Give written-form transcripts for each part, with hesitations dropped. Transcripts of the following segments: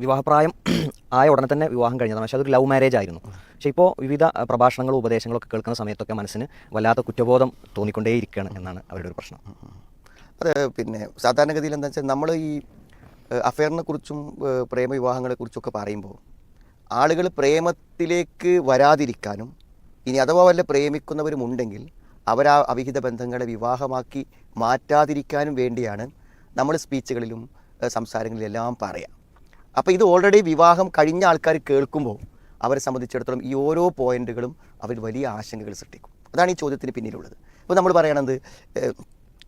വിവാഹപ്രായം ആയ ഉടനെ തന്നെ വിവാഹം കഴിഞ്ഞതാണ്. പക്ഷേ അതൊരു ലവ് മാരേജ് ആയിരുന്നു. പക്ഷേ ഇപ്പോൾ വിവിധ പ്രഭാഷണങ്ങളും ഉപദേശങ്ങളൊക്കെ കേൾക്കുന്ന സമയത്തൊക്കെ മനസ്സിന് വല്ലാത്ത കുറ്റബോധം തോന്നിക്കൊണ്ടേയിരിക്കുകയാണ് എന്നാണ് അവരുടെ ഒരു പ്രശ്നം. അത് പിന്നെ സാധാരണഗതിയിൽ എന്താ വെച്ചാൽ നമ്മൾ ഈ അഫെയറിനെ കുറിച്ചും പ്രേമവിവാഹങ്ങളെ കുറിച്ചൊക്കെ പറയുമ്പോൾ ആളുകൾ പ്രേമത്തിലേക്ക് വരാതിരിക്കാനും ഇനി അഥവാ വല്ല പ്രേമിക്കുന്നവരുമുണ്ടെങ്കിൽ അവരാ അവിഹിത ബന്ധങ്ങളെ വിവാഹമാക്കി മാറ്റാതിരിക്കാനും വേണ്ടിയാണ് നമ്മൾ സ്പീച്ചുകളിലും സംസാരങ്ങളിലും എല്ലാം പറയാം. അപ്പോൾ ഇത് ഓൾറെഡി വിവാഹം കഴിഞ്ഞ ആൾക്കാർ കേൾക്കുമ്പോൾ അവരെ സംബന്ധിച്ചിടത്തോളം ഈ ഓരോ പോയിന്റുകളും അവർ വലിയ ആശങ്കകൾ സൃഷ്ടിക്കും. അതാണ് ഈ ചോദ്യത്തിന് പിന്നിലുള്ളത്. ഇപ്പോൾ നമ്മൾ പറയണത്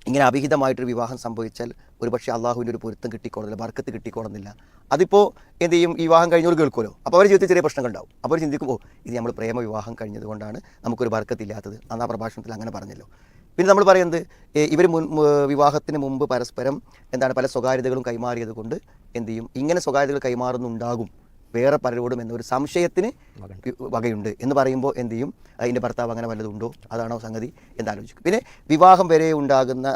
ഇങ്ങനെ അവിഹിതമായിട്ടൊരു വിവാഹം സംഭവിച്ചാൽ ഒരുപക്ഷെ അള്ളാഹുവിൻ്റെ ഒരു പൊരുത്തം കിട്ടിക്കോളുന്നില്ല, ബർക്കത്ത് കിട്ടിക്കോളുന്നില്ല. അതിപ്പോൾ എന്ത് ചെയ്യും, ഈ വിവാഹം കഴിഞ്ഞവർ കേൾക്കുമല്ലോ. അപ്പോൾ അവർ ജീവിതത്തിൽ ചെറിയ പ്രശ്നങ്ങൾ ഉണ്ടാവും. അപ്പോൾ അവർ ചിന്തിക്കുമ്പോൾ ഇത് നമ്മൾ പ്രേമ വിവാഹം കഴിഞ്ഞതുകൊണ്ടാണ് നമുക്കൊരു ബർക്കത്തില്ലാത്തത്. അന്ന് ആ പ്രഭാഷണത്തിൽ അങ്ങനെ പറഞ്ഞല്ലോ. പിന്നെ നമ്മൾ പറയുന്നത് ഇവർ വിവാഹത്തിന് മുമ്പ് പരസ്പരം പല സ്വകാര്യതകളും കൈമാറിയത് കൊണ്ട് എന്ത് ചെയ്യും, ഇങ്ങനെ സ്വകാര്യതകൾ കൈമാറുന്നുണ്ടാകും വേറെ പലരോടും എന്നൊരു സംശയത്തിന് വകയുണ്ട് എന്ന് പറയുമ്പോൾ എന്ത് ചെയ്യും, അതിൻ്റെ ഭർത്താവ് അങ്ങനെ വല്ലതുണ്ടോ, അതാണോ സംഗതി എന്നാലോചിക്കും. പിന്നെ വിവാഹം വരെ ഉണ്ടാകുന്ന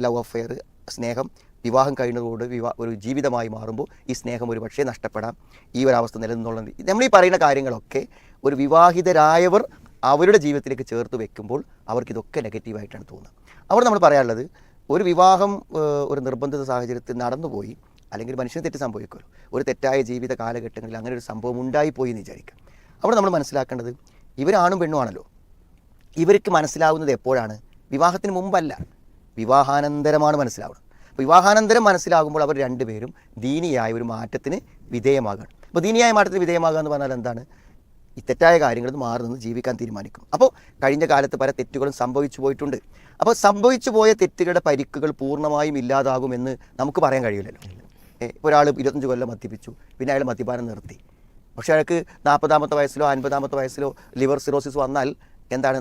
ലവ് അഫെയർ, സ്നേഹം വിവാഹം കഴിഞ്ഞതോട് ഒരു ജീവിതമായി മാറുമ്പോൾ ഈ സ്നേഹം ഒരു പക്ഷേ നഷ്ടപ്പെടാം. ഈ ഒരവസ്ഥ നിലനിന്നുള്ളത് നമ്മൾ ഈ പറയുന്ന കാര്യങ്ങളൊക്കെ ഒരു വിവാഹിതരായവർ അവരുടെ ജീവിതത്തിലേക്ക് ചേർത്ത് വെക്കുമ്പോൾ അവർക്കിതൊക്കെ നെഗറ്റീവായിട്ടാണ് തോന്നുന്നത്. അവിടെ നമ്മൾ പറയാനുള്ളത്, ഒരു വിവാഹം ഒരു നിർബന്ധിത സാഹചര്യത്തിൽ നടന്നുപോയി, അല്ലെങ്കിൽ മനുഷ്യന് തെറ്റ് സംഭവിക്കുമല്ലോ, ഒരു തെറ്റായ ജീവിത കാലഘട്ടങ്ങളിൽ അങ്ങനെ ഒരു സംഭവം ഉണ്ടായിപ്പോയി എന്ന് വിചാരിക്കാം. അവിടെ നമ്മൾ മനസ്സിലാക്കേണ്ടത് ഇവരാണും പെണ്ണുമാണല്ലോ. ഇവർക്ക് മനസ്സിലാവുന്നത് എപ്പോഴാണ്? വിവാഹത്തിന് മുമ്പല്ല, വിവാഹാനന്തരമാണ് മനസ്സിലാവുന്നത്. അപ്പോൾ വിവാഹാനന്തരം മനസ്സിലാകുമ്പോൾ അവർ രണ്ടുപേരും ദീനിയായ ഒരു മാറ്റത്തിന് വിധേയമാകുകയാണ്. അപ്പോൾ ദീനിയായ മാറ്റത്തിന് വിധേയമാകുക എന്ന് പറഞ്ഞാൽ എന്താണ്? ഈ തെറ്റായ കാര്യങ്ങളിൽ മാറുന്നത് ജീവിക്കാൻ തീരുമാനിക്കും. അപ്പോൾ കഴിഞ്ഞ കാലത്ത് പല തെറ്റുകളും സംഭവിച്ചു പോയിട്ടുണ്ട്. അപ്പോൾ സംഭവിച്ചു പോയ തെറ്റുകളുടെ പരിക്കുകൾ പൂർണ്ണമായും ഇല്ലാതാകുമെന്ന് നമുക്ക് പറയാൻ കഴിയില്ലല്ലോ. ഒരാൾ 25 കൊല്ലം മദ്യപിച്ചു, പിന്നെ അയാൾ മദ്യപാനം നിർത്തി. പക്ഷേ അയാൾക്ക് 40-ാമത്തെ വയസ്സിലോ 50-ാമത്തെ വയസ്സിലോ ലിവർ സിറോസിസ് വന്നാൽ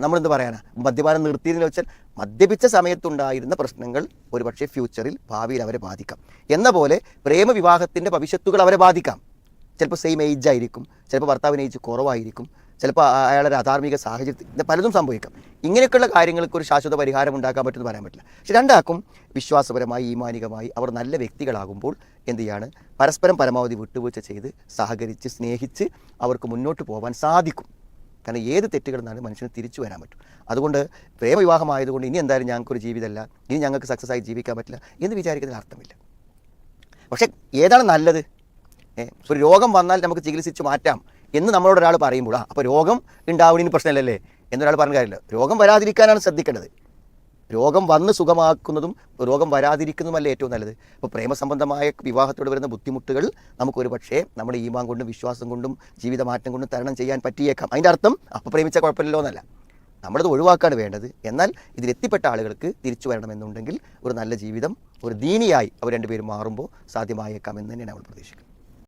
നമ്മളെന്ത് പറയാനാ? മദ്യപാനം നിർത്തിയതെന്ന് വെച്ചാൽ മദ്യപിച്ച സമയത്തുണ്ടായിരുന്ന പ്രശ്നങ്ങൾ ഒരുപക്ഷെ ഫ്യൂച്ചറിൽ ഭാവിയിൽ അവരെ ബാധിക്കാം. എന്ന പോലെ പ്രേമവിവാഹത്തിൻ്റെ ഭവിഷ്യത്തുകൾ അവരെ ബാധിക്കാം. ചിലപ്പോൾ സെയിം ഏജ് ആയിരിക്കും, ചിലപ്പോൾ ഭർത്താവിന് ഏജ് കുറവായിരിക്കും, ചിലപ്പോൾ അയാളുടെ അധാർമിക സാഹചര്യത്തിൽ പലതും സംഭവിക്കാം. ഇങ്ങനെയൊക്കെയുള്ള കാര്യങ്ങൾക്ക് ഒരു ശാശ്വത പരിഹാരം ഉണ്ടാക്കാൻ പറ്റുമെന്ന് പറയാൻ പറ്റില്ല. പക്ഷെ രണ്ടാൾക്കും വിശ്വാസപരമായി ഈമാനികമായി അവർ നല്ല വ്യക്തികളാകുമ്പോൾ എന്ത് ചെയ്യാണ്, പരസ്പരം പരമാവധി വിട്ടുവീഴ്ച ചെയ്ത് സഹകരിച്ച് സ്നേഹിച്ച് അവർക്ക് മുന്നോട്ട് പോകാൻ സാധിക്കും. കാരണം ഏത് തെറ്റുകളിൽ നിന്നാലും മനുഷ്യന് തിരിച്ചു വരാൻ പറ്റും. അതുകൊണ്ട് പ്രേമവിവാഹമായതുകൊണ്ട് ഇനി എന്തായാലും ഞങ്ങൾക്കൊരു ജീവിതമല്ല, ഇനി ഞങ്ങൾക്ക് സക്സസ് ആയി ജീവിക്കാൻ പറ്റില്ല എന്ന് വിചാരിക്കുന്നതിൽ അർത്ഥമില്ല. പക്ഷേ ഏതാണ് നല്ലത്? ഒരു രോഗം വന്നാൽ നമുക്ക് ചികിത്സിച്ച് മാറ്റാം എന്ന് നമ്മളോട് ഒരാൾ പറയുമ്പോൾ അപ്പോൾ രോഗം ഉണ്ടാവുന്നതിന് പ്രശ്നമില്ലല്ലേ എന്നൊരാൾ പറഞ്ഞ കാര്യമില്ല. രോഗം വരാതിരിക്കാനാണ് ശ്രദ്ധിക്കേണ്ടത്. രോഗം വന്ന് സുഖമാക്കുന്നതും രോഗം വരാതിരിക്കുന്നതുമല്ലേ ഏറ്റവും നല്ലത്. അപ്പോൾ പ്രേമസംബന്ധമായ വിവാഹത്തോട് വരുന്ന ബുദ്ധിമുട്ടുകൾ നമുക്കൊരു പക്ഷേ നമ്മുടെ ഈമാൻ കൊണ്ടും വിശ്വാസം കൊണ്ടും ജീവിതമാറ്റം കൊണ്ടും തരണം ചെയ്യാൻ പറ്റിയേക്കാം. അതിൻ്റെ അർത്ഥം അപ്പോൾ പ്രേമിച്ച കുഴപ്പമില്ലല്ലോ എന്നല്ല, നമ്മളത് ഒഴിവാക്കാണ് വേണ്ടത്. എന്നാൽ ഇതിലെത്തിപ്പെട്ട ആളുകൾക്ക് തിരിച്ചു വരണമെന്നുണ്ടെങ്കിൽ ഒരു നല്ല ജീവിതം ഒരു ദീനിയായി അവർ രണ്ടുപേരും മാറുമ്പോൾ സാധ്യമായേക്കാം എന്ന് തന്നെയാണ് നമ്മൾ പ്രതീക്ഷിക്കുന്നത്.